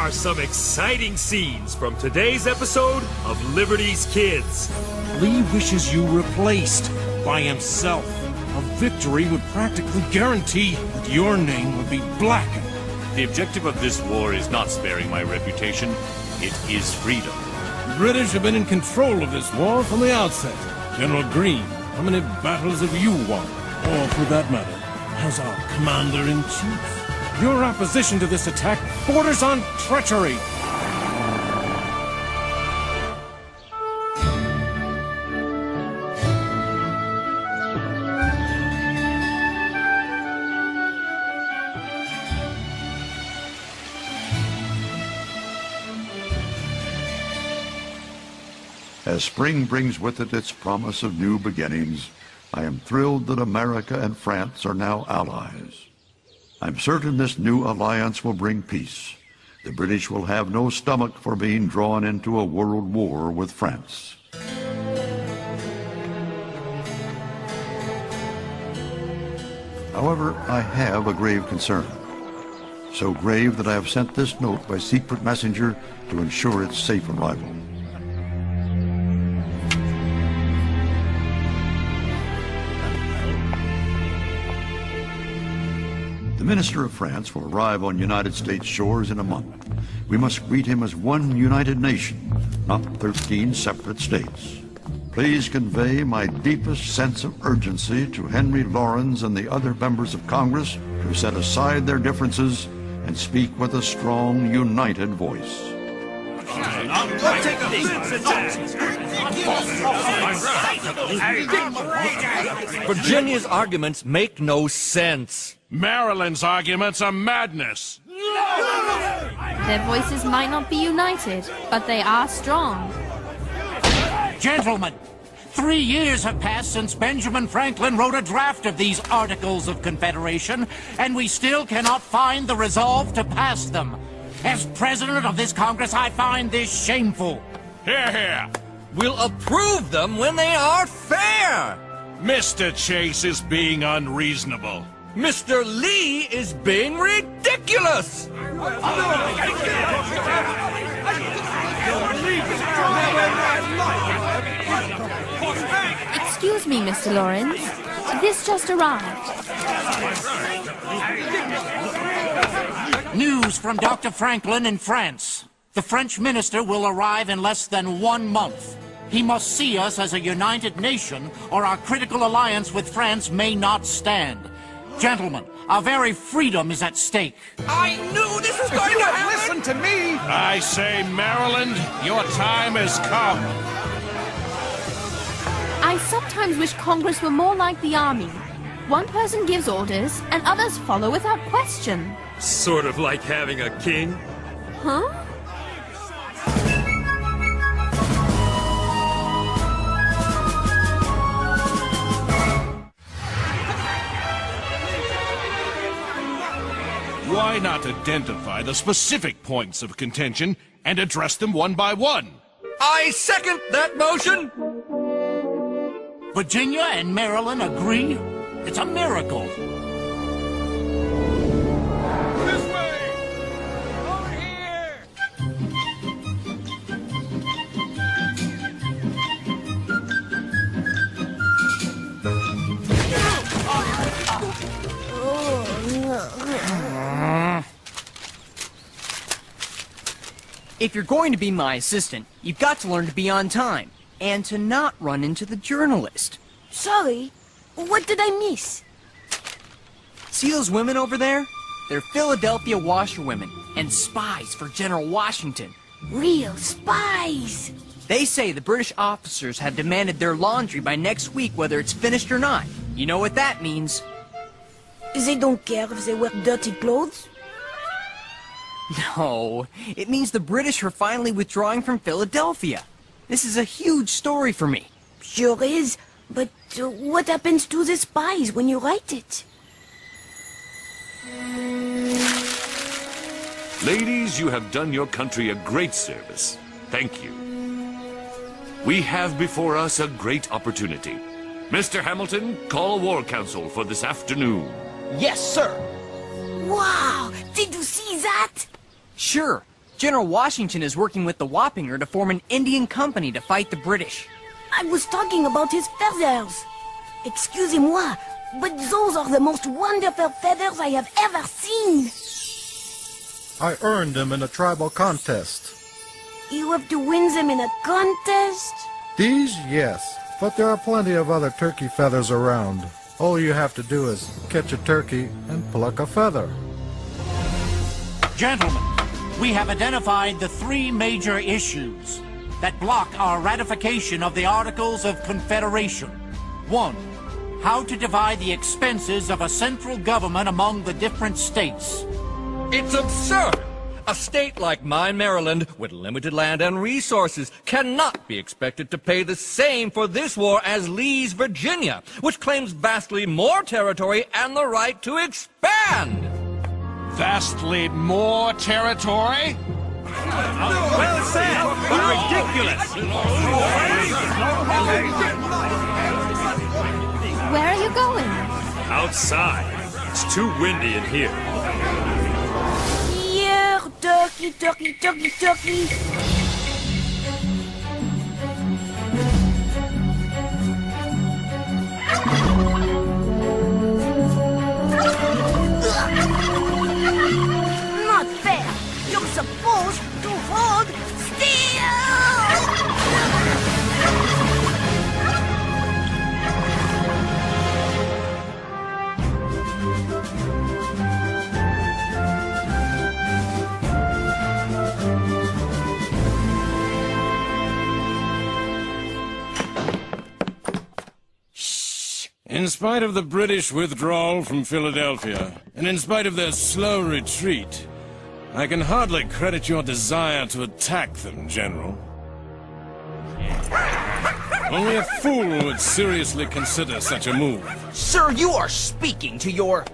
are some exciting scenes from today's episode of Liberty's Kids. Lee wishes you replaced by himself. A victory would practically guarantee that your name would be blackened. The objective of this war is not sparing my reputation. It is freedom. The British have been in control of this war from the outset. General Greene, how many battles have you won? Or, for that matter, has our commander-in-chief? Your opposition to this attack borders on treachery. As spring brings with it its promise of new beginnings, I am thrilled that America and France are now allies. I'm certain this new alliance will bring peace. The British will have no stomach for being drawn into a world war with France. However, I have a grave concern. So grave that I have sent this note by secret messenger to ensure its safe arrival. The Minister of France will arrive on United States shores in a month. We must greet him as one united nation, not 13 separate states. Please convey my deepest sense of urgency to Henri Laurens and the other members of Congress to set aside their differences and speak with a strong, united voice. Virginia's arguments make no sense. Maryland's arguments are madness. Their voices might not be united, but they are strong. Gentlemen, 3 years have passed since Benjamin Franklin wrote a draft of these Articles of Confederation, and we still cannot find the resolve to pass them. As president of this Congress, I find this shameful. Hear, hear. We'll approve them when they are fair. Mr. Chase is being unreasonable. Mr. Lee is being ridiculous. Excuse me, Mr. Laurens. This just arrived. News from Dr. Franklin in France. The French minister will arrive in less than 1 month. He must see us as a united nation, or our critical alliance with France may not stand. Gentlemen, our very freedom is at stake. I knew this was going to happen! Listen to me! I say, Maryland, your time has come. I sometimes wish Congress were more like the Army. One person gives orders, and others follow without question. Sort of like having a king. Huh? Why not identify the specific points of contention and address them one by one? I second that motion. Virginia and Maryland agree? It's a miracle. This way! Over here! If you're going to be my assistant, you've got to learn to be on time, and to not run into the journalist. Sorry, what did I miss? See those women over there? They're Philadelphia washerwomen, and spies for General Washington. Real spies! They say the British officers have demanded their laundry by next week, whether it's finished or not. You know what that means. They don't care if they wear dirty clothes? No, it means the British are finally withdrawing from Philadelphia. This is a huge story for me. Sure is, but what happens to the spies when you write it? Ladies, you have done your country a great service. Thank you. We have before us a great opportunity. Mr. Hamilton, call a war council for this afternoon. Yes, sir. Wow! Did you see that? Sure. General Washington is working with the Wappinger to form an Indian company to fight the British. I was talking about his feathers. Excusez-moi, but those are the most wonderful feathers I have ever seen. I earned them in a tribal contest. You have to win them in a contest? These, yes, but there are plenty of other turkey feathers around. All you have to do is catch a turkey and pluck a feather. Gentlemen, we have identified the three major issues that block our ratification of the Articles of Confederation. 1. How to divide the expenses of a central government among the different states. It's absurd! A state like mine, Maryland, with limited land and resources, cannot be expected to pay the same for this war as Lee's Virginia, which claims vastly more territory and the right to expand! Vastly more territory? Well said! But ridiculous! Where are you going? Outside. It's too windy in here. Here, turkey, turkey, turkey, turkey. Not fair. You're supposed to hold still. In spite of the British withdrawal from Philadelphia, and in spite of their slow retreat, I can hardly credit your desire to attack them, General. Only a fool would seriously consider such a move. Sir, you are speaking to your...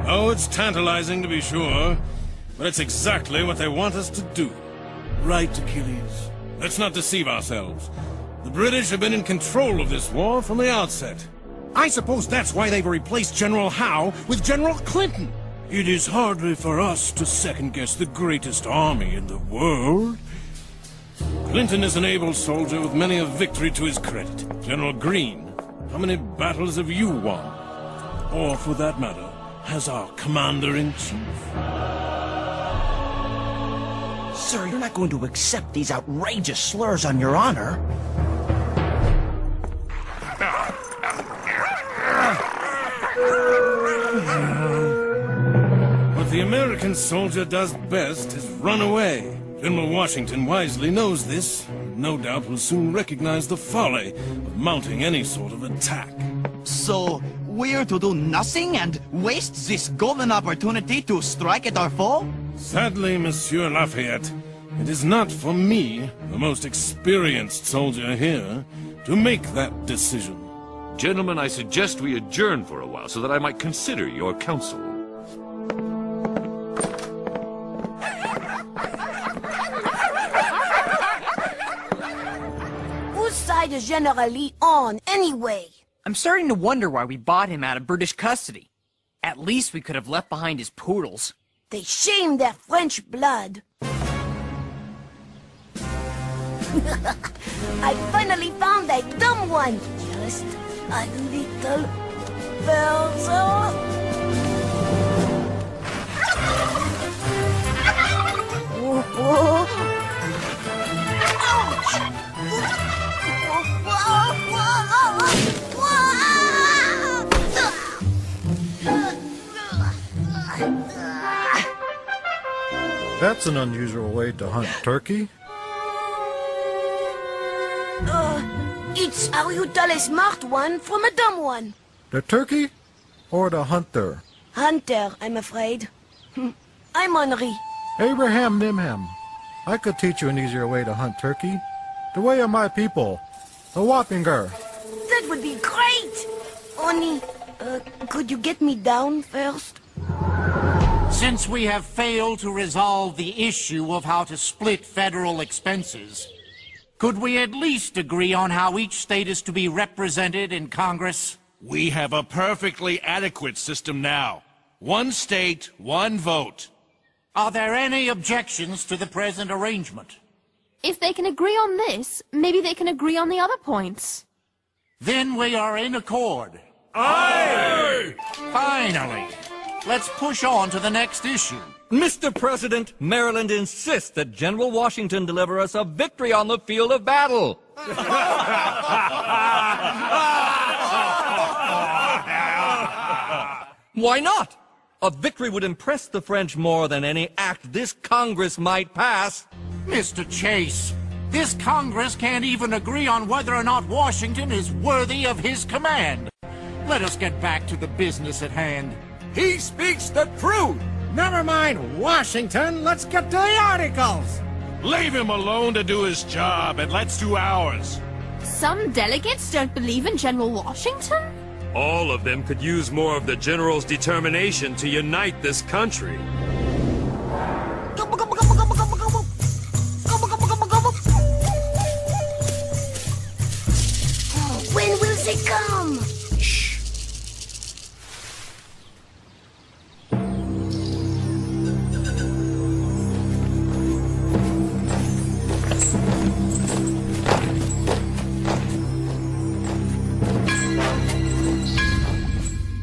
Oh, it's tantalizing to be sure, but it's exactly what they want us to do. Right, Achilles? Let's not deceive ourselves. The British have been in control of this war from the outset. I suppose that's why they've replaced General Howe with General Clinton. It is hardly for us to second-guess the greatest army in the world. Clinton is an able soldier with many a victory to his credit. General Greene, how many battles have you won? Or, for that matter, has our commander-in-chief? Sir, you're not going to accept these outrageous slurs on your honor. What the American soldier does best is run away. General Washington wisely knows this, and no doubt will soon recognize the folly of mounting any sort of attack. So, we're to do nothing and waste this golden opportunity to strike at our foe? Sadly, Monsieur Lafayette, it is not for me, the most experienced soldier here, to make that decision. Gentlemen, I suggest we adjourn for a while so that I might consider your counsel. Whose side is General Lee on, anyway? I'm starting to wonder why we bought him out of British custody. At least we could have left behind his poodles. They shame their French blood. I finally found a dumb one. Just a little further. That's an unusual way to hunt turkey. It's how you tell a smart one from a dumb one. The turkey or the hunter? Hunter, I'm afraid. I'm Henri. Abraham Nimham. I could teach you an easier way to hunt turkey. The way of my people, the Wappinger. That would be great! Only, could you get me down first? Since we have failed to resolve the issue of how to split federal expenses, could we at least agree on how each state is to be represented in Congress? We have a perfectly adequate system now. One state, one vote. Are there any objections to the present arrangement? If they can agree on this, maybe they can agree on the other points. Then we are in accord. Aye! Finally, let's push on to the next issue. Mr. President, Maryland insists that General Washington deliver us a victory on the field of battle. Why not? A victory would impress the French more than any act this Congress might pass. Mr. Chase, this Congress can't even agree on whether or not Washington is worthy of his command. Let us get back to the business at hand. He speaks the truth! Never mind Washington, let's get to the articles! Leave him alone to do his job, and let's do ours. Some delegates don't believe in General Washington? All of them could use more of the general's determination to unite this country. When will they come? Shh.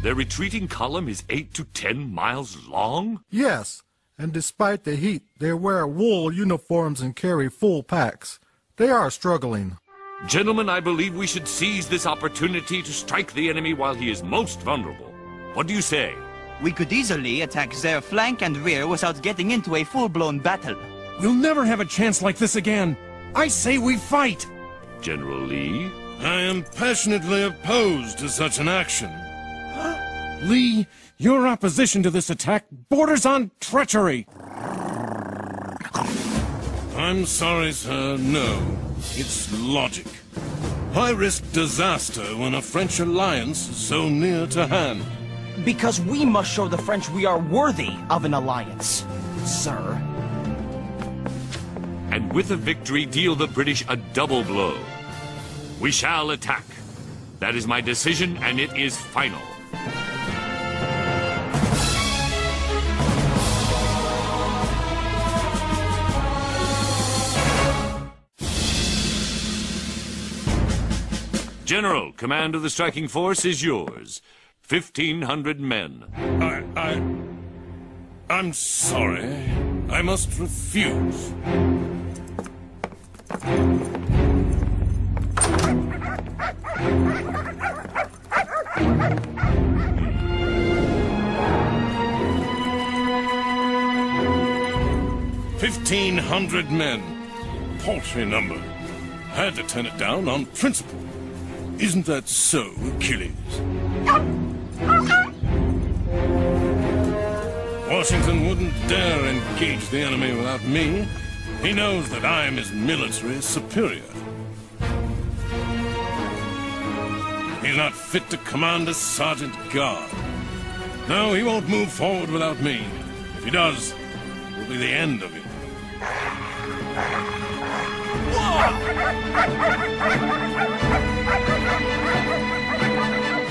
Their retreating column is 8 to 10 miles long? Yes, and despite the heat, they wear wool uniforms and carry full packs. They are struggling. Gentlemen, I believe we should seize this opportunity to strike the enemy while he is most vulnerable. What do you say? We could easily attack their flank and rear without getting into a full-blown battle. We'll never have a chance like this again. I say we fight! General Lee? I am passionately opposed to such an action. Lee, your opposition to this attack borders on treachery. I'm sorry, sir, no. It's logic. Why risk disaster when a French alliance is so near to hand? Because we must show the French we are worthy of an alliance, sir. And with a victory, deal the British a double blow. We shall attack. That is my decision, and it is final. General, command of the striking force is yours. 1,500 men. I'm sorry. I must refuse. $1,500 men. Paltry number. Had to turn it down on principle. Isn't that so, Achilles? Washington wouldn't dare engage the enemy without me. He knows that I am his military superior. He's not fit to command a sergeant guard. No, he won't move forward without me. If he does, it will be the end of him.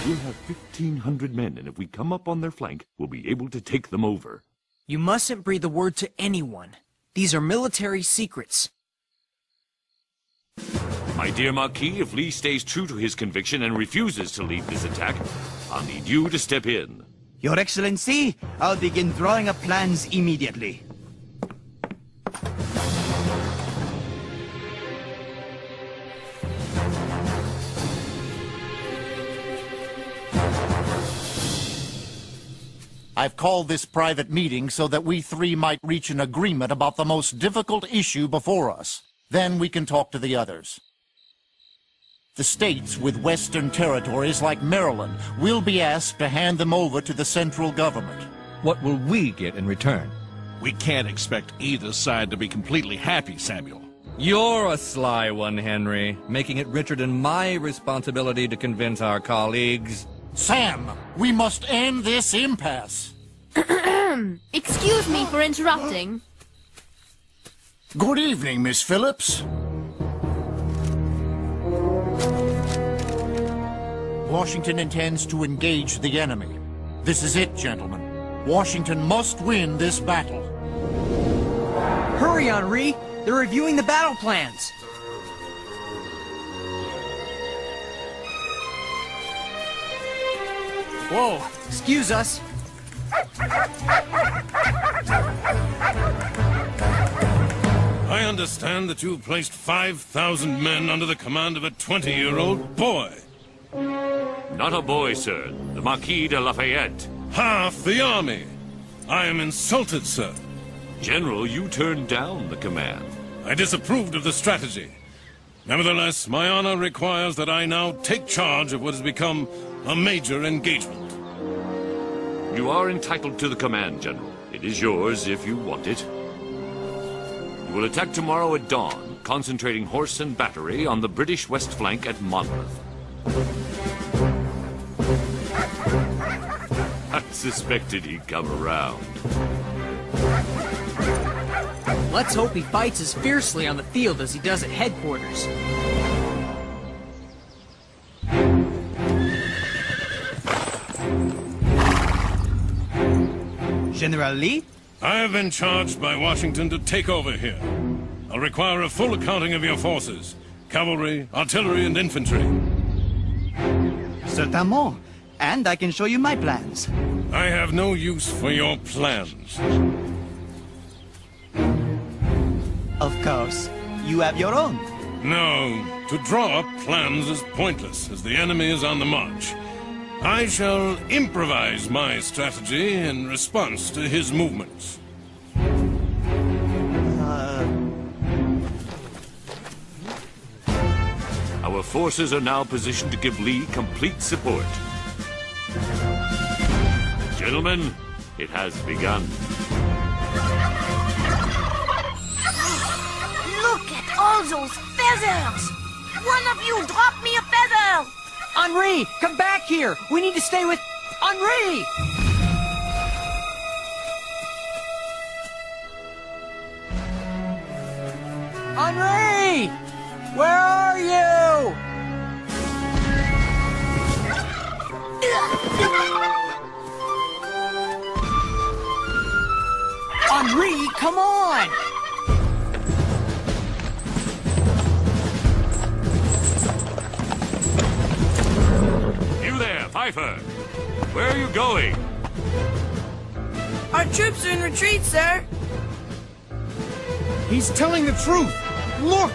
We'll have 1,500 men, and if we come up on their flank, we'll be able to take them over. You mustn't breathe a word to anyone. These are military secrets. My dear Marquis, if Lee stays true to his conviction and refuses to lead this attack, I'll need you to step in. Your Excellency, I'll begin drawing up plans immediately. I've called this private meeting so that we three might reach an agreement about the most difficult issue before us. Then we can talk to the others. The states with western territories like Maryland will be asked to hand them over to the central government. What will we get in return? We can't expect either side to be completely happy, Samuel. You're a sly one, Henry, making it Richard and my responsibility to convince our colleagues. Sam, we must end this impasse. Excuse me for interrupting. Good evening, Miss Phillips. Washington intends to engage the enemy. This is it, gentlemen. Washington must win this battle. Hurry, Henri! They're reviewing the battle plans! Whoa, excuse us. I understand that you've placed 5,000 men under the command of a 20-year-old boy. Not a boy, sir. The Marquis de Lafayette. Half the army. I am insulted, sir. General, you turned down the command. I disapproved of the strategy. Nevertheless, my honor requires that I now take charge of what has become a major engagement. You are entitled to the command, General. It is yours if you want it. You will attack tomorrow at dawn, concentrating horse and battery on the British west flank at Monmouth. I suspected he'd come around. Let's hope he fights as fiercely on the field as he does at headquarters. General Lee? I have been charged by Washington to take over here. I'll require a full accounting of your forces. Cavalry, artillery, and infantry. Certainement. And I can show you my plans. I have no use for your plans. Of course. You have your own. No. To draw up plans is pointless, as the enemy is on the march. I shall improvise my strategy in response to his movements. Our forces are now positioned to give Lee complete support. Gentlemen, it has begun. Look at all those feathers! One of you drop me a feather! Henri, come back here! We need to stay with... Henri! Henri! Where are you? Henri, come on! You there, Pfeiffer! Where are you going? Our troops are in retreat, sir. He's telling the truth. Look!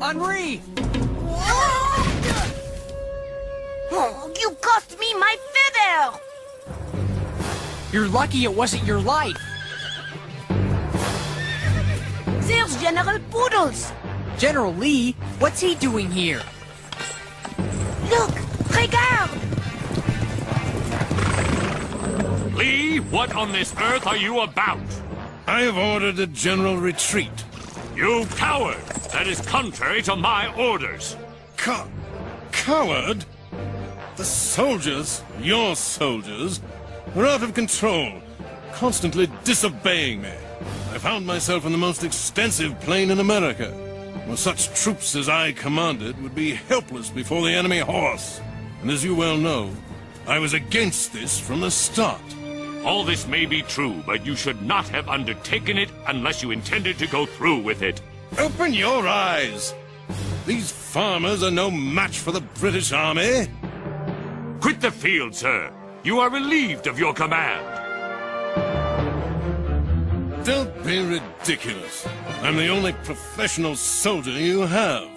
Henri! Oh, you cost me my feather! You're lucky it wasn't your life. There's General Poodles! General Lee? What's he doing here? Look! Regarde! Lee, what on this earth are you about? I have ordered a general retreat. You coward! That is contrary to my orders. Coward? The soldiers, your soldiers, are out of control, constantly disobeying me. I found myself in the most extensive plain in America, where such troops as I commanded would be helpless before the enemy horse. And as you well know, I was against this from the start. All this may be true, but you should not have undertaken it unless you intended to go through with it. Open your eyes! These farmers are no match for the British Army. Quit the field, sir. You are relieved of your command. Don't be ridiculous. I'm the only professional soldier you have.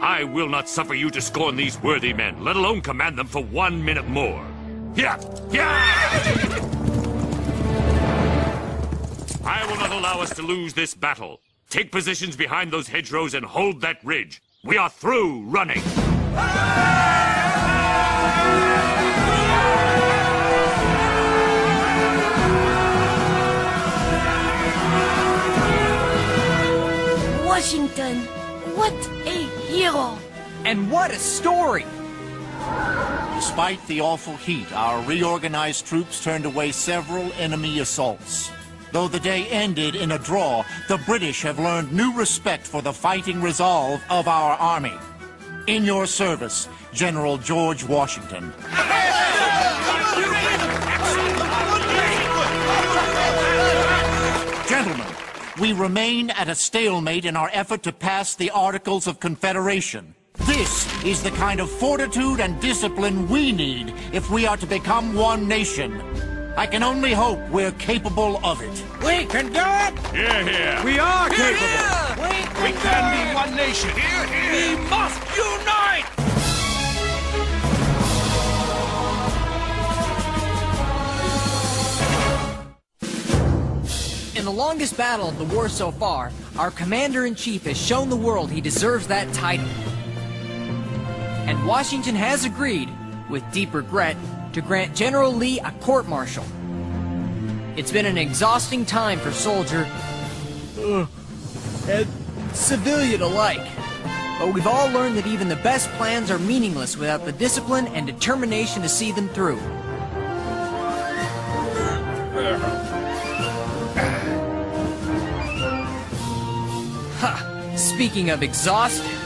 I will not suffer you to scorn these worthy men, let alone command them for 1 minute more. Yeah! I will not allow us to lose this battle. Take positions behind those hedgerows and hold that ridge. We are through running. Washington, what a hero! And what a story! Despite the awful heat, our reorganized troops turned away several enemy assaults. Though the day ended in a draw, the British have learned new respect for the fighting resolve of our army. In your service, General George Washington. Gentlemen, we remain at a stalemate in our effort to pass the Articles of Confederation. This is the kind of fortitude and discipline we need if we are to become one nation. I can only hope we're capable of it. We can do it! Hear, hear. We are capable! We can be one nation. We must unite! In the longest battle of the war so far, our Commander-in-Chief has shown the world he deserves that title. And Washington has agreed, with deep regret, to grant General Lee a court-martial. It's been an exhausting time for soldier and civilian alike. But we've all learned that even the best plans are meaningless without the discipline and determination to see them through. Ha! Speaking of exhausted...